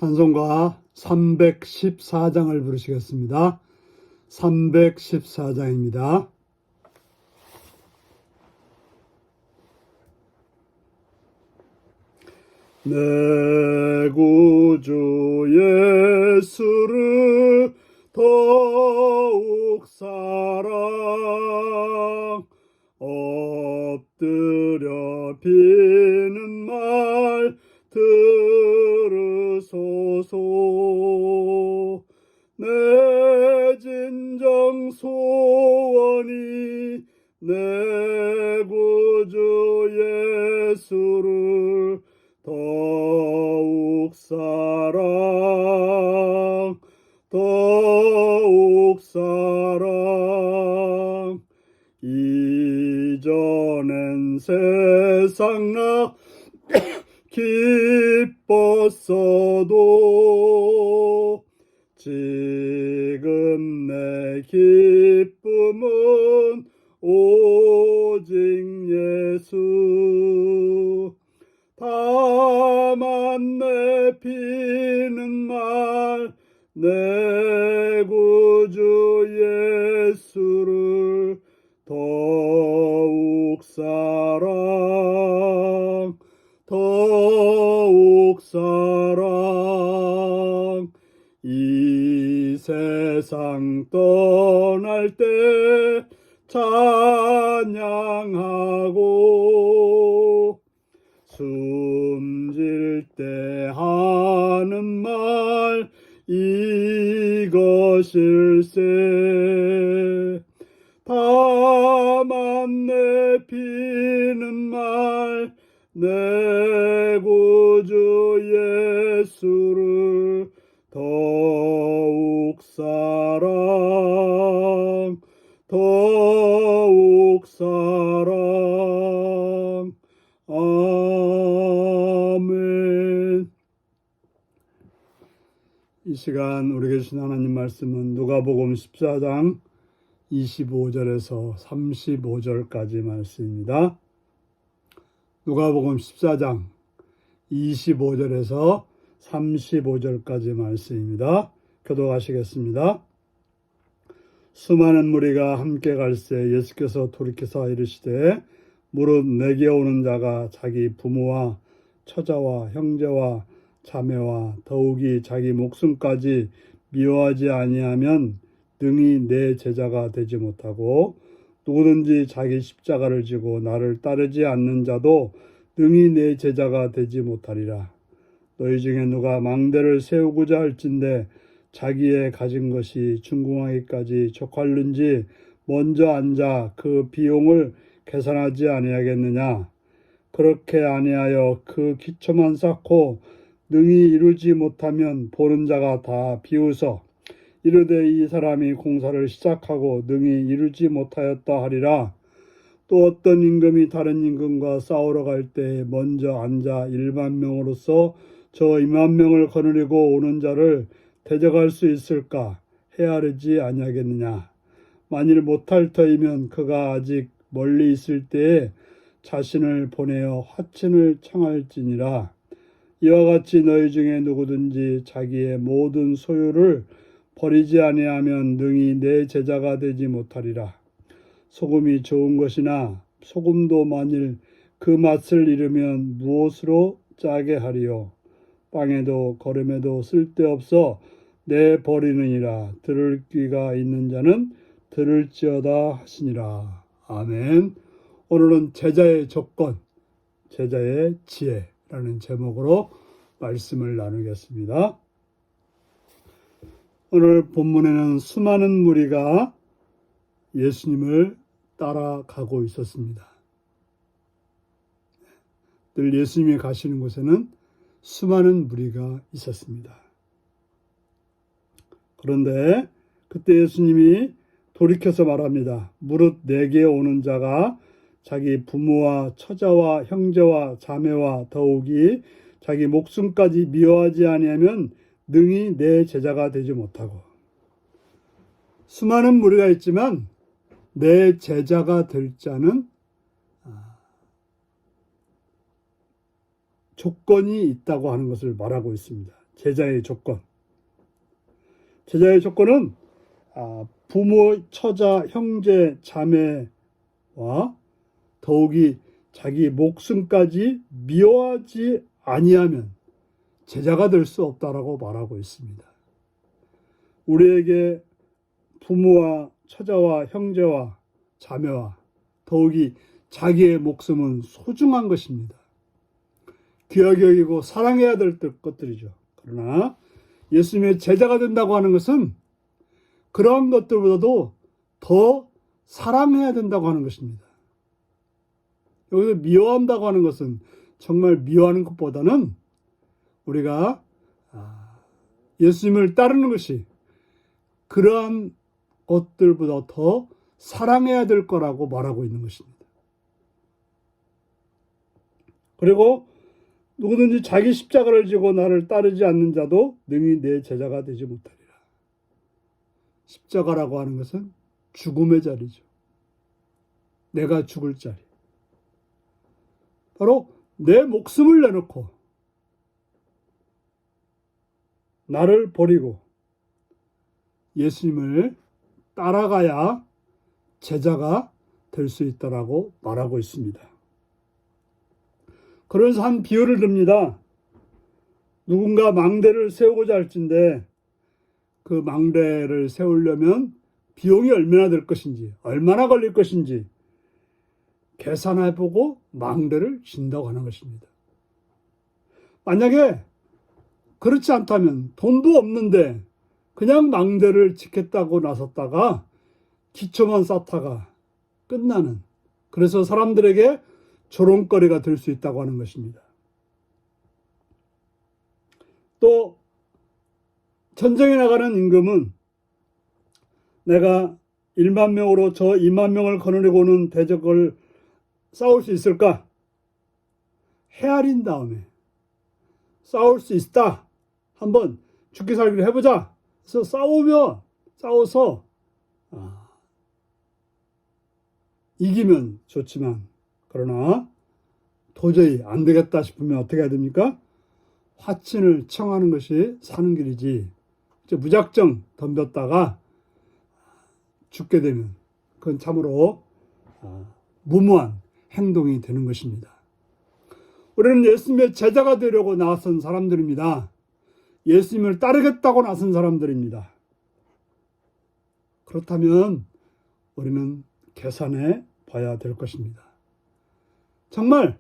찬송가 314장을 부르시겠습니다. 314장입니다. 내 구주 예수를 더욱 사랑 엎드려 비는 말 들으소서. 내 진정 소원이 내 구주 예수를 더욱 사랑 이전엔 세상 나 기뻤어도 지금 내 기쁨은 오직 예수. 다만 내 피는 말 내 구주 예수를 더욱 사랑 이 세상 떠날 때 찬양하고 숨질 때 하는 말 이것일세. 다만 내 피는 말 내 구주 예수를 더욱 사랑 아멘. 이 시간 우리에게 주신 하나님 말씀은 누가복음 14장 25절에서 35절까지 말씀입니다. 누가복음 14장 25절에서 35절까지 말씀입니다. 교독하시겠습니다. 수많은 무리가 함께 갈새 예수께서 돌이켜서 이르시되 무릇 내게 오는 자가 자기 부모와 처자와 형제와 자매와 더욱이 자기 목숨까지 미워하지 아니하면 능히 내 제자가 되지 못하고 누구든지 자기 십자가를 지고 나를 따르지 않는 자도 능히 내 제자가 되지 못하리라. 너희 중에 누가 망대를 세우고자 할진대 자기의 가진 것이 충궁하기까지 족할는지 먼저 앉아 그 비용을 계산하지 아니하겠느냐. 그렇게 아니하여 그 기초만 쌓고 능히 이루지 못하면 보는 자가 다 비웃어 이르되 이 사람이 공사를 시작하고 능히 이루지 못하였다 하리라. 또 어떤 임금이 다른 임금과 싸우러 갈 때 먼저 앉아 1만명으로서 저 2만명을 거느리고 오는 자를 대적할 수 있을까 헤아리지 아니하겠느냐. 만일 못할 터이면 그가 아직 멀리 있을 때에 자신을 보내어 화친을 청할지니라. 이와 같이 너희 중에 누구든지 자기의 모든 소유를 버리지 아니하면 능히 내 제자가 되지 못하리라. 소금이 좋은 것이나 소금도 만일 그 맛을 잃으면 무엇으로 짜게 하리요. 빵에도 거름에도 쓸데없어 내버리느니라. 들을 귀가 있는 자는 들을지어다 하시니라. 아멘. 오늘은 제자의 조건, 제자의 지혜라는 제목으로 말씀을 나누겠습니다. 오늘 본문에는 수많은 무리가 예수님을 따라가고 있었습니다. 늘 예수님이 가시는 곳에는 수많은 무리가 있었습니다. 그런데 그때 예수님이 돌이켜서 말합니다. 무릇 내게 오는 자가 자기 부모와 처자와 형제와 자매와 더욱이 자기 목숨까지 미워하지 아니하면 능히 내 제자가 되지 못하고. 수많은 무리가 있지만 내 제자가 될 자는 조건이 있다고 하는 것을 말하고 있습니다. 제자의 조건. 제자의 조건은 부모, 처자, 형제, 자매와 더욱이 자기 목숨까지 미워하지 아니하면 제자가 될 수 없다라고 말하고 있습니다. 우리에게 부모와 처자와 형제와 자매와 더욱이 자기의 목숨은 소중한 것입니다. 귀하게 여기고 사랑해야 될 것들이죠. 그러나 예수님의 제자가 된다고 하는 것은 그러한 것들보다도 더 사랑해야 된다고 하는 것입니다. 여기서 미워한다고 하는 것은 정말 미워하는 것보다는 우리가 예수님을 따르는 것이 그러한 것들보다 더 사랑해야 될 거라고 말하고 있는 것입니다. 그리고 누구든지 자기 십자가를 지고 나를 따르지 않는 자도 능히 내 제자가 되지 못하리라. 십자가라고 하는 것은 죽음의 자리죠. 내가 죽을 자리. 바로 내 목숨을 내놓고 나를 버리고 예수님을 따라가야 제자가 될 수 있다라고 말하고 있습니다. 그러면서 한 비유를 듭니다. 누군가 망대를 세우고자 할진데 그 망대를 세우려면 비용이 얼마나 될 것인지, 얼마나 걸릴 것인지 계산해보고 망대를 진다고 하는 것입니다. 만약에 그렇지 않다면 돈도 없는데 그냥 망대를 짓겠다고 나섰다가 기초만 쌓다가 끝나는, 그래서 사람들에게 조롱거리가 될 수 있다고 하는 것입니다. 또 전쟁에 나가는 임금은 내가 1만 명으로 저 2만 명을 거느리고 오는 대적을 싸울 수 있을까? 헤아린 다음에 싸울 수 있다. 한번 죽기 살기를 해보자. 그래서 싸워서 이기면 좋지만, 그러나 도저히 안 되겠다 싶으면 어떻게 해야 됩니까? 화친을 청하는 것이 사는 길이지, 무작정 덤볐다가 죽게 되면 그건 참으로 무모한 행동이 되는 것입니다. 우리는 예수님의 제자가 되려고 나선 사람들입니다. 예수님을 따르겠다고 나선 사람들입니다. 그렇다면 우리는 계산해 봐야 될 것입니다. 정말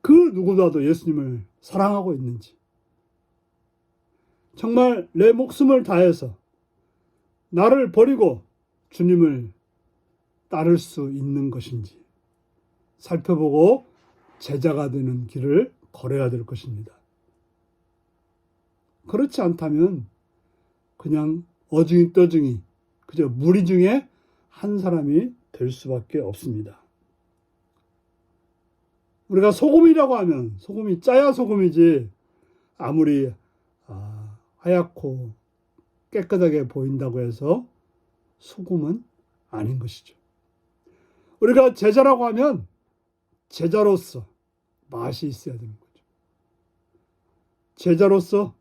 그 누구보다도 예수님을 사랑하고 있는지, 정말 내 목숨을 다해서 나를 버리고 주님을 따를 수 있는 것인지 살펴보고 제자가 되는 길을 걸어야 될 것입니다. 그렇지 않다면 그냥 어중이 떠중이 그저 무리 중에 한 사람이 될 수밖에 없습니다. 우리가 소금이라고 하면 소금이 짜야 소금이지, 아무리 하얗고 깨끗하게 보인다고 해서 소금은 아닌 것이죠. 우리가 제자라고 하면 제자로서 맛이 있어야 되는 거죠. 제자로서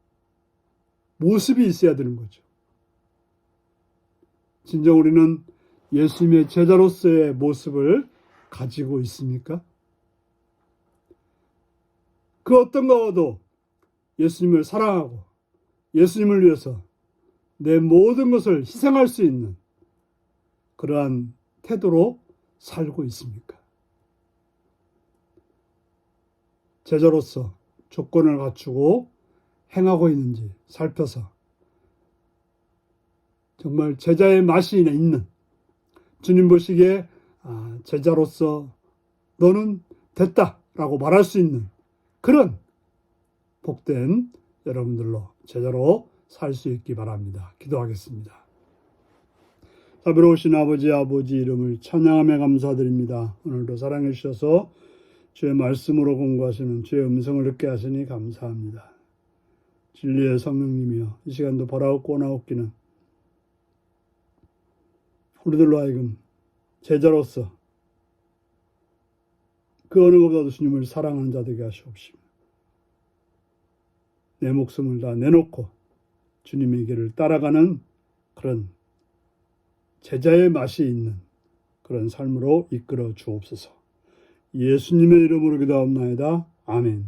모습이 있어야 되는 거죠. 진정 우리는 예수님의 제자로서의 모습을 가지고 있습니까? 그 어떤 것도 예수님을 사랑하고 예수님을 위해서 내 모든 것을 희생할 수 있는 그러한 태도로 살고 있습니까? 제자로서 조건을 갖추고 행하고 있는지 살펴서 정말 제자의 맛이 있는, 주님 보시기에 제자로서 너는 됐다라고 말할 수 있는 그런 복된 여러분들로 제자로 살 수 있기 바랍니다. 기도하겠습니다. 자비로우신 아버지 이름을 찬양하며 감사드립니다. 오늘도 사랑해 주셔서 주의 말씀으로 공부하시는 주의 음성을 듣게 하시니 감사합니다. 진리의 성령님이여 이 시간도 바라옵고 나옵기는 우리들로 하여금 제자로서 그 어느 것보다도 주님을 사랑하는 자 되게 하시옵시며 내 목숨을 다 내놓고 주님의 길을 따라가는 그런 제자의 맛이 있는 그런 삶으로 이끌어 주옵소서. 예수님의 이름으로 기도합나이다. 아멘.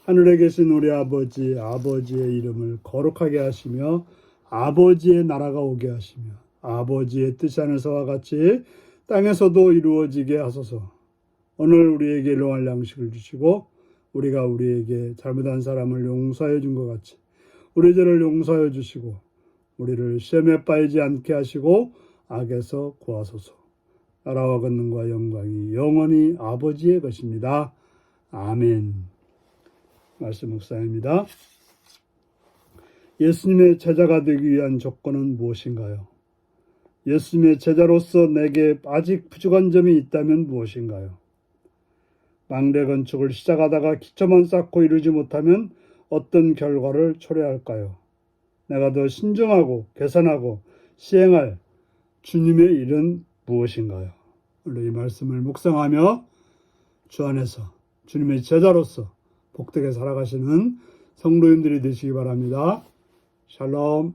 하늘에 계신 우리 아버지, 아버지의 이름을 거룩하게 하시며 아버지의 나라가 오게 하시며 아버지의 뜻이 하늘에서와 같이 땅에서도 이루어지게 하소서. 오늘 우리에게 일용할 양식을 주시고 우리가 우리에게 잘못한 사람을 용서해 준 것 같이 우리 죄를 용서해 주시고 우리를 시험에 빠지지 않게 하시고 악에서 구하소서. 나라와 권능과 영광이 영원히 아버지의 것입니다. 아멘. 말씀 묵상입니다. 예수님의 제자가 되기 위한 조건은 무엇인가요? 예수님의 제자로서 내게 아직 부족한 점이 있다면 무엇인가요? 망대 건축을 시작하다가 기초만 쌓고 이루지 못하면 어떤 결과를 초래할까요? 내가 더 신중하고 계산하고 시행할 주님의 일은 무엇인가요? 오늘 이 말씀을 묵상하며 주 안에서 주님의 제자로서 복되게 살아가시는 성도님들이 되시기 바랍니다. 샬롬.